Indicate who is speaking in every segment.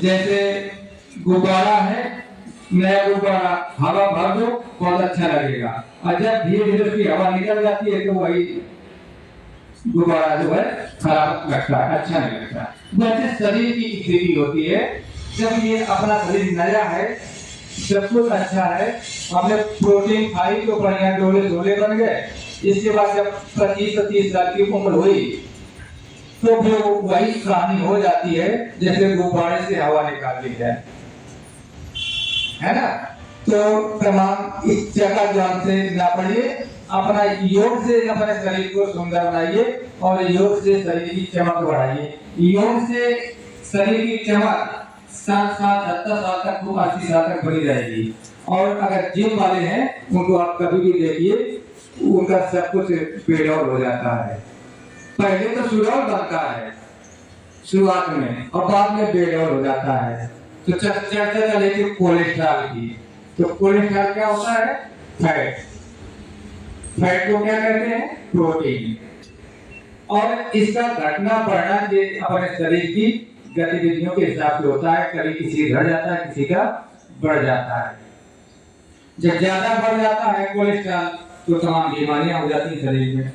Speaker 1: जैसे गुब्बारा है, नया गुब्बारा हवा भर दो बहुत अच्छा लगेगा, और जब धीरे धीरे उसकी हवा निकल जाती है तो वही गुब्बारा जो है खराब लगता है, अच्छा नहीं लगता। वैसे शरीर की स्थिति होती है, जब ये अपना शरीर नया है, सब कुछ अच्छा है, हमने प्रोटीन खाई तो बढ़िया डोले डोले बन गए। इसके बाद जब 25-30 साल की उम्र हुई तो फिर वही कहानी हो जाती है जैसे गुब्बारे से हवा निकाल दी जाए, है ना। तो तमाम इस जगह जान से ना पड़िए, अपना योग से अपने शरीर को सुंदर बनाइए और योग से शरीर की चमक बढ़ाइए। योग से शरीर की चमक 60-70 साल तक, 80 साल तक बनी रहेगी। और अगर जिम वाले हैं उनको आप कभी भी देखिए, उनका सब कुछ बेडौल हो जाता है। पहले तो सुडौल बनता है शुरुआत में, और बाद में बेडौल हो जाता है। तो चर्चा चलेगी कोलेस्ट्रॉल की। तो कोलेस्ट्रॉल क्या होता है? फैट। फैट को क्या कहते हैं? प्रोटीन। और इसका घटना बढ़ना ये अपने शरीर की गतिविधियों के हिसाब से होता है, कभी किसी घट जाता है, किसी का बढ़ जाता है। जब ज्यादा बढ़ जाता है कोलेस्ट्रॉल तो तमाम बीमारियां हो जाती हैं शरीर में।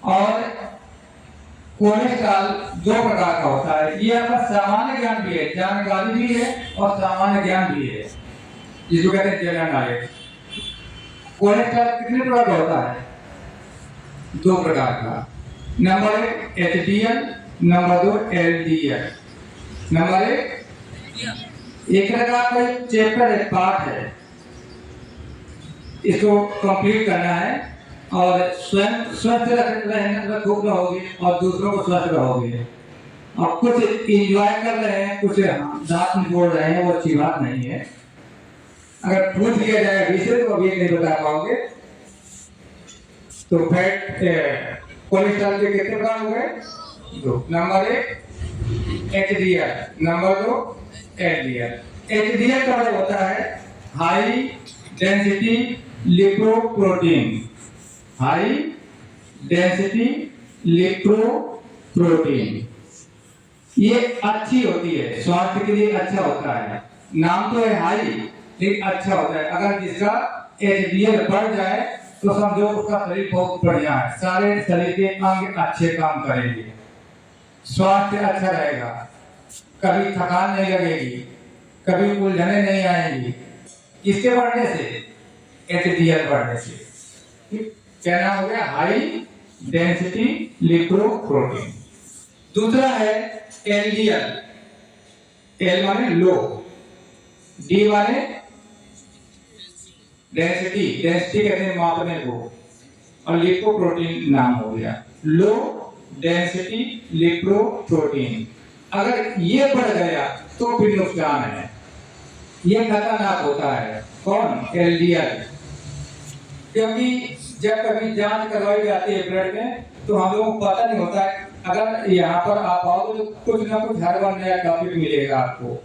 Speaker 1: और कोलेस्ट्रॉल 2 प्रकार का होता है, ये आपका सामान्य ज्ञान भी है, जानकारी भी है और सामान्य ज्ञान भी है, जिसको कहते हैं जनरल नॉलेज। कोलेस्ट्रॉल कितने प्रकार का होता है? 2 प्रकार का। Number 1 HDL, number 2 LDL. Number 1 एक तरह का चैप्टर है, पार्ट है, इसको कंप्लीट करना है और स्वयं स्वस्थ रहोगे और दूसरों को स्वस्थ रहोगे। और कुछ एंजॉय कर रहे हैं, कुछ दांत बोल रहे हैं, वो अच्छी बात नहीं है। अगर पूछ लिया जाए अभी से तो अभी नहीं बता पाओगे। तो फैट कोलेस्ट्रॉल के कितने प्रकार हो गए? 2। Number 1 HDL, number 2 LDL. HDL का मतलब होता है high density lipoprotein. High density lipoprotein ये अच्छी होती है, स्वास्थ्य के लिए अच्छा होता है। नाम तो है हाई, लेकिन अच्छा होता है। अगर जिसका एचडीएल बढ़ जाए तो समझो उसका शरीर बहुत बढ़िया है, सारे शरीर के अंग अच्छे काम करेंगे, स्वास्थ्य अच्छा रहेगा, कभी थकान नहीं लगेगी, कभी उलझने नहीं आएंगी। किसके बढ़ने से? एचडीएल बढ़ने से। क्या नाम हो गया? High density lipoprotein. दूसरा है एलडीएल। एल माने लो, डी माने डेंसिटी, डेंसिटी कहते हैं मापने को, और लिपोप्रोटीन नाम हो गया। लो डेंसिटी लिपोप्रोटीन अगर ये बढ़ गया तो फिर नुकसान है, ये खतरनाक होता है। कौन? एलडीएल। क्योंकि जब कभी जांच करवाई जाती है ब्लड में तो हम लोगों को पता नहीं होता है। अगर यहाँ पर आप आओ तो कुछ ना कुछ हर बार नया टॉपिक मिलेगा आपको।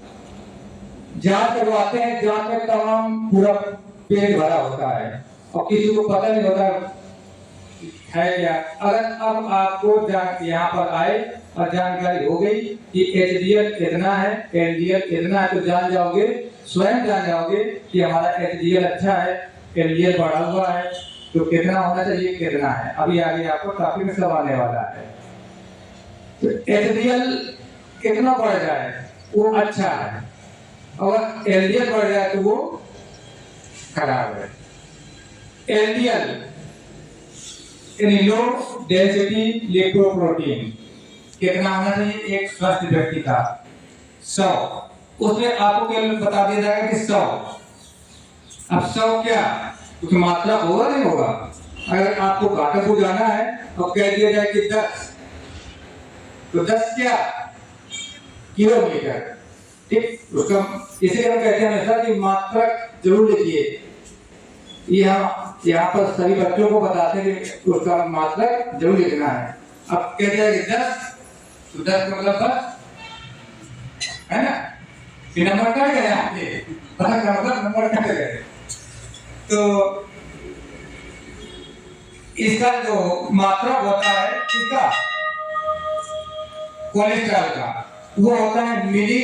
Speaker 1: जांच करवाते हैं, जांच में तमाम पूरा पेट भरा होता है और किसी को पता नहीं होता है क्या। अगर अब आपको यहाँ पर आए और जानकारी हो गई कि एचडीएल कितना है, एलडीएल कितना है, तो जान जाओगे, स्वयं जान जाओगे कि हमारा एचडीएल अच्छा है, एलडीएल बढ़ा हुआ है, तो कितना होना चाहिए, कितना है। अभी आगे आपको टॉपिक में सब आने वाला है। तो एचडीएल कितना बढ़ जाए वो अच्छा है, और एलडीएल बढ़ जाए तो वो खराब है। एलडीएल यानी लो डेंसिटी लिपोप्रोटीन कितना होना चाहिए? एक स्वस्थ व्यक्ति का 100, उसमें आपको केवल बता दिया जाएगा कि 100। अब 100 क्या कुछ मात्रा होगा नहीं होगा? अगर आपको घाटमपुर जाना है और कह दिया जाए कि 10, तो 10 क्या किलोमीटर, ठीक। उसका इसीलिए हम कहते हैं हमेशा कि मात्रा जरूर लिखिए। यहाँ पर सभी बच्चों को बताते हैं कि उसका मात्रा जरूर लिखना है। अब कह दिया कि 10, तो 10 मतलब 10 है ना, ये नंबर कट गए आपके, पता का मतलब नंबर कट गए। तो इसका जो मात्रा होता है किसका? कोलेस्ट्रॉल का। वो होता है मिली